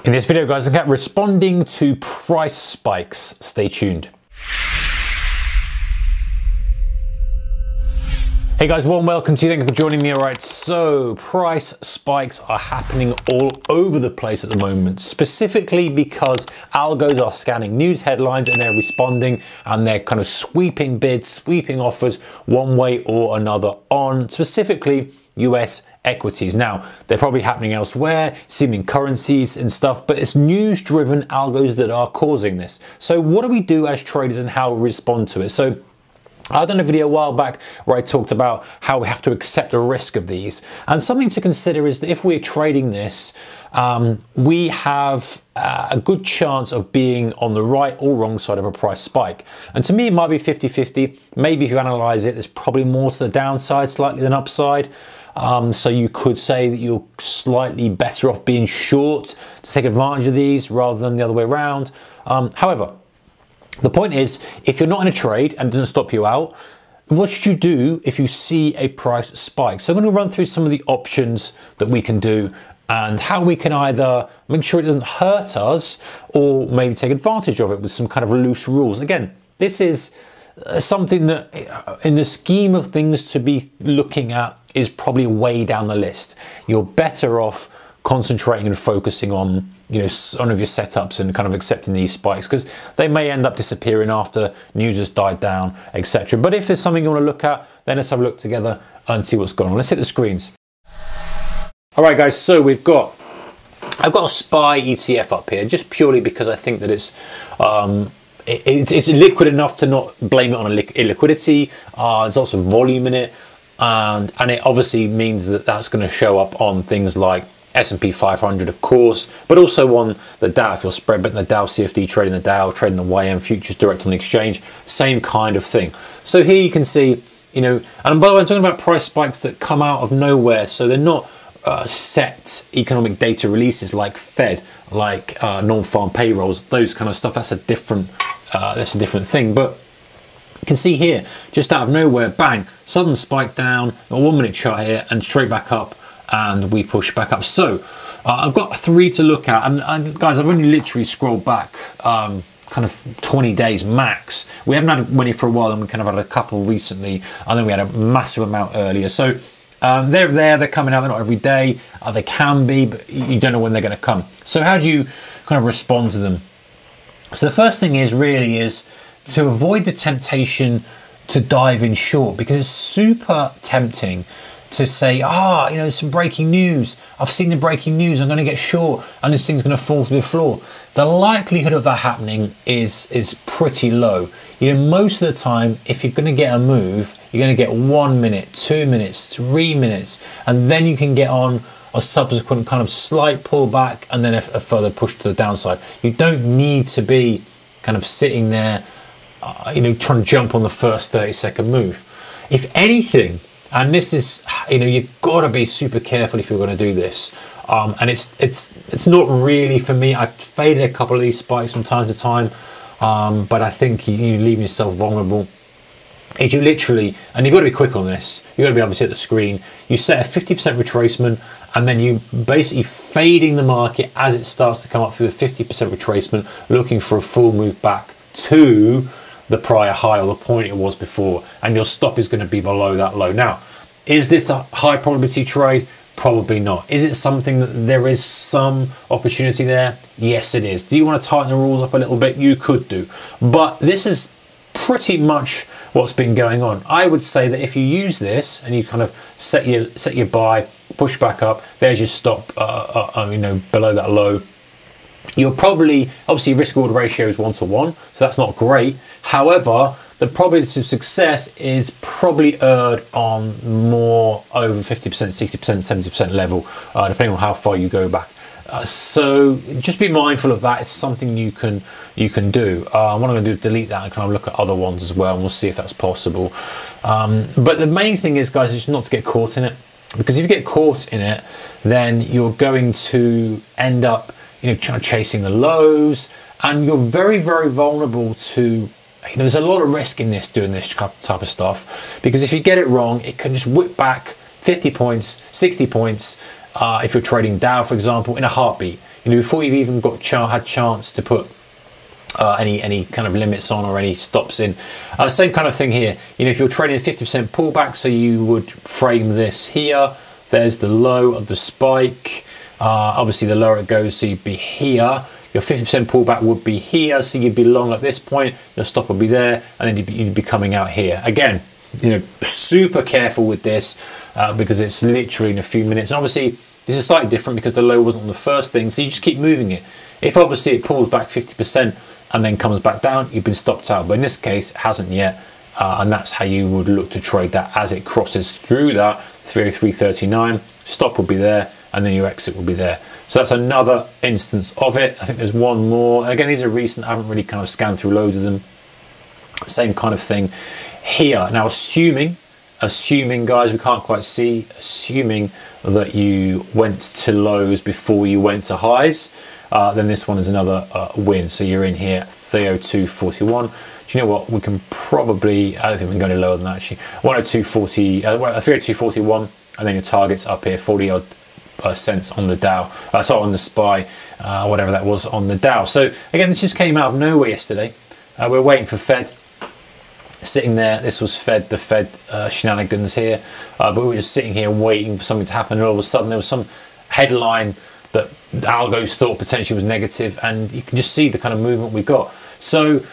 In this video, guys, look at responding to price spikes. Stay tuned. Hey guys, warm welcome to you. Thank you for joining me. All right, so price spikes are happening all over the place at the moment, specifically because algos are scanning news headlines and they're responding and they're kind of sweeping bids, sweeping offers one way or another on specifically US equities. Now, they're probably happening elsewhere, seeming currencies and stuff, but it's news-driven algos that are causing this. So what do we do as traders and how we respond to it? So I've done a video a while back where I talked about how we have to accept the risk of these. And something to consider is that if we're trading this, we have a good chance of being on the right or wrong side of a price spike. And to me, it might be 50-50. Maybe if you analyze it, there's probably more to the downside slightly than upside. So you could say that you're slightly better off being short to take advantage of these rather than the other way around. However, the point is, if you're not in a trade and it doesn't stop you out, what should you do if you see a price spike? So I'm going to run through some of the options that we can do and how we can either make sure it doesn't hurt us or maybe take advantage of it with some kind of loose rules. Again, this is something that in the scheme of things to be looking at is probably way down the list. You're better off concentrating and focusing on, you know, some of your setups and kind of accepting these spikes because they may end up disappearing after news has died down, etc. But if there's something you want to look at, then let's have a look together and see what's going on. Let's hit the screens. All right, guys, so I've got a SPY ETF up here just purely because I think that it's liquid enough to not blame it on illiquidity. There's lots of volume in it, and it obviously means that that's going to show up on things like S&P 500, of course, but also on the Dow. If you're spread betting the Dow CFD, trading the Dow, trading the YM futures direct on the exchange, same kind of thing. So here you can see, you know, and by the way, I'm talking about price spikes that come out of nowhere. So they're not set economic data releases like Fed, like non-farm payrolls, those kind of stuff. That's a different thing. But you can see here, just out of nowhere, bang, sudden spike down, a 1 minute chart here, and straight back up. And we push back up. So I've got three to look at, and guys, I've only literally scrolled back kind of 20 days max. We haven't had many for a while, and we kind of had a couple recently, and then we had a massive amount earlier. So they're coming out. They're not every day. They can be, but you don't know when they're going to come. So how do you kind of respond to them? So the first thing is to avoid the temptation to dive in short, because it's super tempting to say, you know, some breaking news. I've seen the breaking news. I'm going to get short, and this thing's going to fall through the floor. The likelihood of that happening is pretty low. You know, most of the time, if you're going to get a move, you're going to get 1 minute, 2 minutes, 3 minutes, and then you can get on a subsequent kind of slight pullback and then a further push to the downside. You don't need to be kind of sitting there, you know, trying to jump on the first 30-second move. If anything, and this is, you know, you've got to be super careful if you're going to do this. And it's not really for me. I've faded a couple of these spikes from time to time, but I think you leave yourself vulnerable. If you literally, and you've got to be quick on this, you've got to be able to see at the screen, you set a 50% retracement, and then you basically fading the market as it starts to come up through a 50% retracement, looking for a full move back to the prior high or the point it was before, and your stop is going to be below that low. Now, is this a high probability trade? Probably not. Is it something that there is some opportunity there? Yes, it is. Do you want to tighten the rules up a little bit? You could do, but this is pretty much what's been going on. I would say that if you use this and you kind of set your buy, push back up, there's your stop, you know, below that low. You're probably, obviously risk reward ratio is 1-to-1, so that's not great. However, the probability of success is probably erred on more over 50%, 60%, 70% level, depending on how far you go back. So just be mindful of that. It's something you can do. What I'm going to do is delete that and kind of look at other ones as well, and we'll see if that's possible. But the main thing is, guys, is not to get caught in it, because if you get caught in it, then you're going to end up, you know, chasing the lows, and you're very, very vulnerable to, you know, there's a lot of risk in this, doing this type of stuff, because if you get it wrong, it can just whip back 50 points, 60 points, if you're trading Dow, for example, in a heartbeat. you know, before you've even got had chance to put any kind of limits on or any stops in. Same kind of thing here. You know, if you're trading a 50% pullback, so you would frame this here. There's the low of the spike. Obviously, the lower it goes, so you'd be here. Your 50% pullback would be here, so you'd be long at this point. Your stop would be there, and then you'd be coming out here. Again, you know, super careful with this because it's literally in a few minutes. And obviously, this is slightly different because the low wasn't on the first thing, so you just keep moving it. If obviously it pulls back 50% and then comes back down, you've been stopped out. But in this case, it hasn't yet, and that's how you would look to trade that as it crosses through that 303.39. Stop will be there, and then your exit will be there. So that's another instance of it. I think there's one more. And again, these are recent. I haven't really kind of scanned through loads of them. Same kind of thing here. Now, assuming guys, we can't quite see, assuming that you went to lows before you went to highs, then this one is another win. So you're in here, 302.41. Do you know what? We can probably, I don't think we can go any lower than that actually. 102.40, 302.41, and then your target's up here, 40 odd cents on the Dow, sorry, on the SPY, whatever that was on the Dow. So again, this just came out of nowhere yesterday. We're waiting for Fed, sitting there. This was the Fed shenanigans here, but we were just sitting here waiting for something to happen, and all of a sudden there was some headline that Algos thought potentially was negative, and you can just see the kind of movement we got. So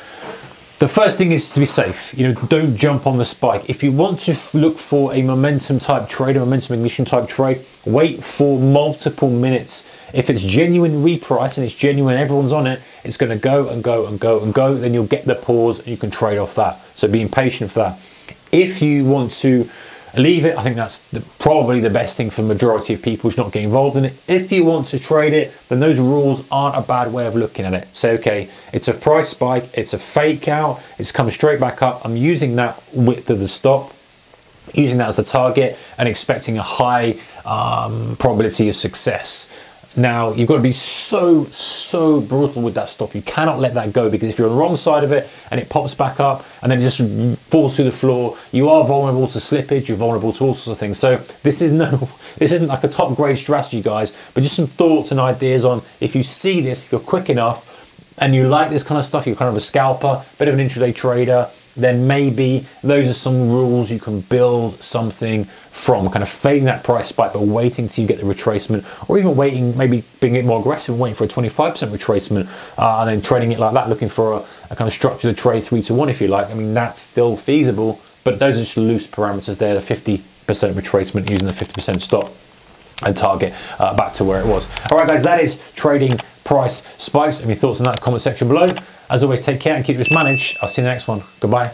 the first thing is to be safe. You know, don't jump on the spike. If you want to look for a momentum type trade, a momentum ignition type trade, wait for multiple minutes. If it's genuine reprice and it's genuine, everyone's on it, it's going to go and go and go and go. Then you'll get the pause and you can trade off that. So being patient for that. If you want to leave it, I think that's probably the best thing for the majority of people who's not getting involved in it. If you want to trade it, then those rules aren't a bad way of looking at it. Say, okay, it's a price spike, it's a fake out, it's come straight back up. I'm using that width of the stop, using that as the target, and expecting a high probability of success. Now, you've got to be so brutal with that stop. You cannot let that go, because if you're on the wrong side of it and it pops back up and then it just falls through the floor, you are vulnerable to slippage, you're vulnerable to all sorts of things. So this isn't like a top grade strategy, guys, but just some thoughts and ideas on if you see this, if you're quick enough and you like this kind of stuff, you're kind of a scalper, bit of an intraday trader, then maybe those are some rules you can build something from, kind of fading that price spike but waiting till you get the retracement, or even waiting, maybe being a bit more aggressive and waiting for a 25% retracement and then trading it like that, looking for a kind of structured trade 3-to-1 if you like. I mean, that's still feasible, but those are just loose parameters there, the 50% retracement using the 50% stop and target back to where it was. All right, guys, that is trading price spikes. Any thoughts on that? Comment section below. As always, take care and keep this managed. I'll see you in the next one. Goodbye.